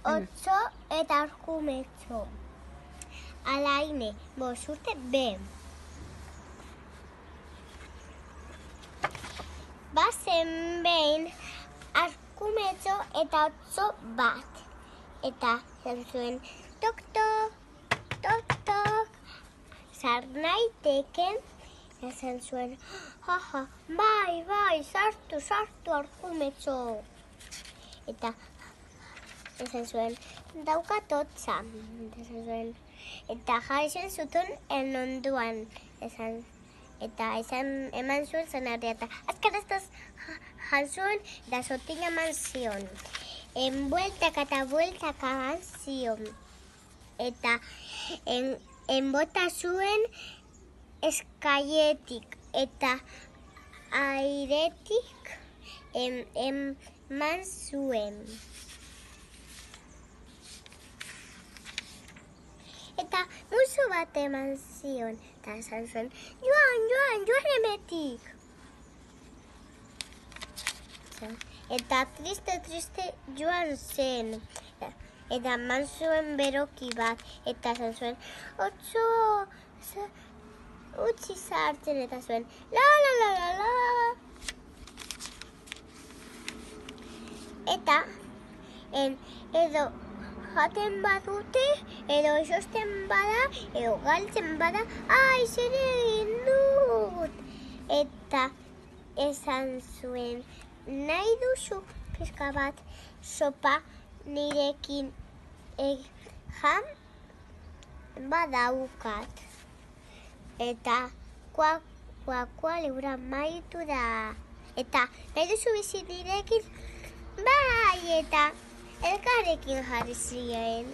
Otso eta arkumetxo. Alaine, 5 urte be. Bazen behin arkumetxo eta otso bat. Eta zen zuen tok-tok, tok-tok. Sar naiteken, esan zuen, jaja, bai, sartu arkumetxo. Eta esan zuen, daukat hotza, esan zuen. Eta jarri zuten onduan, eta eman zuen zanaria, eta azkar ez jan zuen, eta sotin eman zion. Bueltaka eta bueltaka eman zion. Eta bota zuen eskailetik, eta airetik eman zuen. Eta musu bat eman zion, eta esan zuen, joan hemetik. Eta triste joan zen. Eta eman zuen beroki bat, eta esan zuen, otso, utzi sartzen, eta zuen, la. Eta, edo jaten badute, edo esosten bada, edo galtzen bada, zer egin dut. Eta esan zuen, nahi duzu pixka bat sopa nirekin jan badaukat. Eta kuakua libra maitu da. Eta nahi duzu bizi nirekin, bai, eta elkarrekin jarri ziren.